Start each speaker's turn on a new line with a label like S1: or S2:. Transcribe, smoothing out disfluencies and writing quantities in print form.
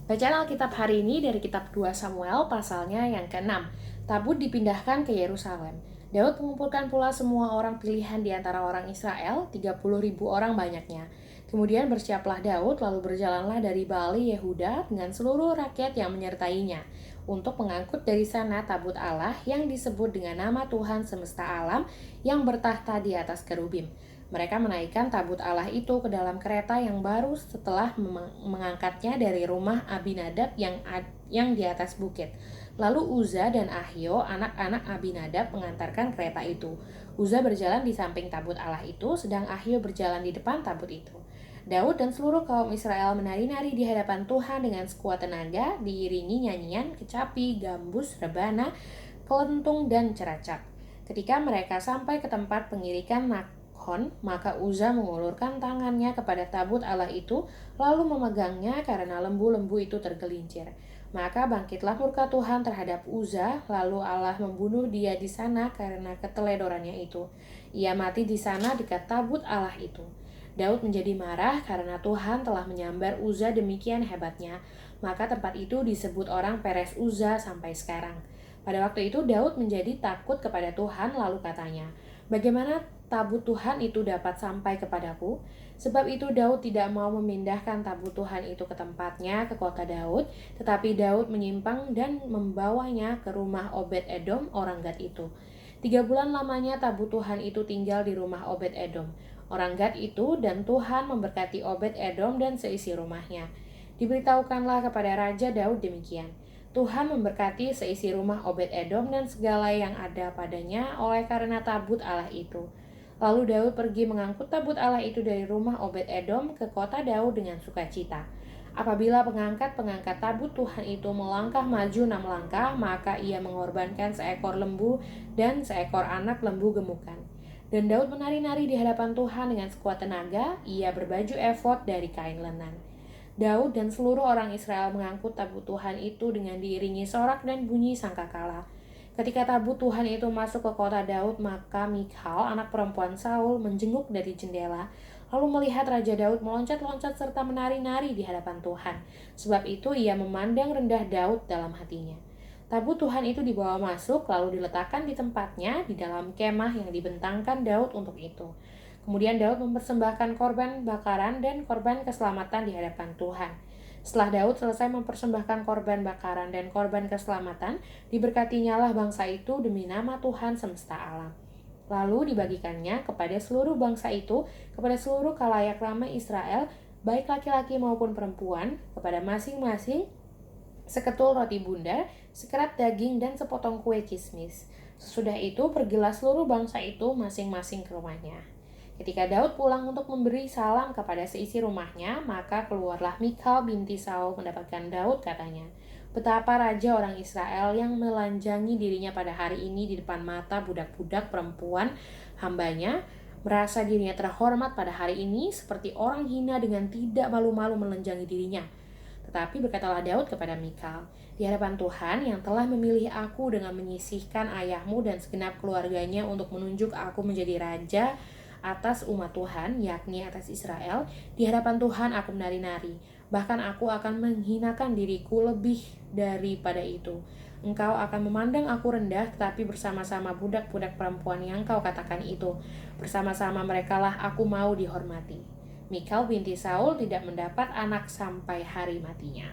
S1: Bacaan Alkitab hari ini dari kitab 2 Samuel pasalnya yang ke-6. Tabut dipindahkan ke Yerusalem. Daud mengumpulkan pula semua orang pilihan di antara orang Israel, 30.000 orang banyaknya. Kemudian bersiaplah Daud lalu berjalanlah dari Bali Yehuda dengan seluruh rakyat yang menyertainya untuk mengangkut dari sana tabut Allah yang disebut dengan nama Tuhan semesta alam yang bertahta di atas kerubim. Mereka menaikkan tabut Allah itu ke dalam kereta yang baru setelah mengangkatnya dari rumah Abinadab yang di atas bukit. Lalu Uza dan Ahio, anak-anak Abinadab, mengantarkan kereta itu. Uza berjalan di samping tabut Allah itu, sedang Ahio berjalan di depan tabut itu. Daud dan seluruh kaum Israel menari-nari di hadapan Tuhan dengan sekuat tenaga, diiringi nyanyian, kecapi, gambus, rebana, kelentung, dan ceracap. Ketika mereka sampai ke tempat pengirikan maka Uza mengulurkan tangannya kepada tabut Allah itu, lalu memegangnya karena lembu-lembu itu tergelincir. Maka bangkitlah murka Tuhan terhadap Uza, lalu Allah membunuh dia di sana karena keteledorannya itu. Ia mati di sana dekat tabut Allah itu. Daud menjadi marah karena Tuhan telah menyambar Uza demikian hebatnya. Maka tempat itu disebut orang Peres Uza sampai sekarang. Pada waktu itu Daud menjadi takut kepada Tuhan, lalu katanya, "Bagaimana tabut Tuhan itu dapat sampai kepadaku?" Sebab itu Daud tidak mau memindahkan tabut Tuhan itu ke tempatnya, ke kota Daud, tetapi Daud menyimpang dan membawanya ke rumah Obed-Edom orang Gad itu. 3 bulan lamanya tabut Tuhan itu tinggal di rumah Obed-Edom orang Gad itu, dan Tuhan memberkati Obed-Edom dan seisi rumahnya. Diberitahukanlah kepada Raja Daud demikian, "Tuhan memberkati seisi rumah Obed-Edom dan segala yang ada padanya oleh karena tabut Allah itu." Lalu Daud pergi mengangkut tabut Allah itu dari rumah Obed-Edom ke kota Daud dengan sukacita. Apabila pengangkat-pengangkat tabut Tuhan itu melangkah maju 6 langkah, maka ia mengorbankan seekor lembu dan seekor anak lembu gemukan. Dan Daud menari-nari di hadapan Tuhan dengan sekuat tenaga, ia berbaju efod dari kain lenan. Daud dan seluruh orang Israel mengangkut tabut Tuhan itu dengan diiringi sorak dan bunyi sangkakala. Ketika tabut Tuhan itu masuk ke kota Daud, maka Michal, anak perempuan Saul, menjenguk dari jendela, lalu melihat Raja Daud meloncat-loncat serta menari-nari di hadapan Tuhan. Sebab itu ia memandang rendah Daud dalam hatinya. Tabut Tuhan itu dibawa masuk, lalu diletakkan di tempatnya di dalam kemah yang dibentangkan Daud untuk itu. Kemudian Daud mempersembahkan korban bakaran dan korban keselamatan di hadapan Tuhan. Setelah Daud selesai mempersembahkan korban bakaran dan korban keselamatan, diberkatinyalah bangsa itu demi nama Tuhan semesta alam. Lalu dibagikannya kepada seluruh bangsa itu, kepada seluruh khalayak ramai Israel, baik laki-laki maupun perempuan, kepada masing-masing seketul roti bundar, sekerat daging, dan sepotong kue kismis. Sesudah itu pergilah seluruh bangsa itu masing-masing ke rumahnya. Ketika Daud pulang untuk memberi salam kepada seisi rumahnya, maka keluarlah Michal binti Saul mendapatkan Daud, katanya, "Betapa raja orang Israel yang melanjangi dirinya pada hari ini di depan mata budak-budak perempuan hambanya, merasa dirinya terhormat pada hari ini seperti orang hina dengan tidak malu-malu melanjangi dirinya." Tetapi berkatalah Daud kepada Michal, "Di hadapan Tuhan yang telah memilih aku dengan menyisihkan ayahmu dan segenap keluarganya untuk menunjuk aku menjadi raja atas umat Tuhan, yakni atas Israel, di hadapan Tuhan aku menari-nari. Bahkan aku akan menghinakan diriku lebih daripada itu. Engkau akan memandang aku rendah, tetapi bersama-sama budak-budak perempuan yang kau katakan itu, bersama-sama merekalah aku mau dihormati." Michal binti Saul tidak mendapat anak sampai hari matinya.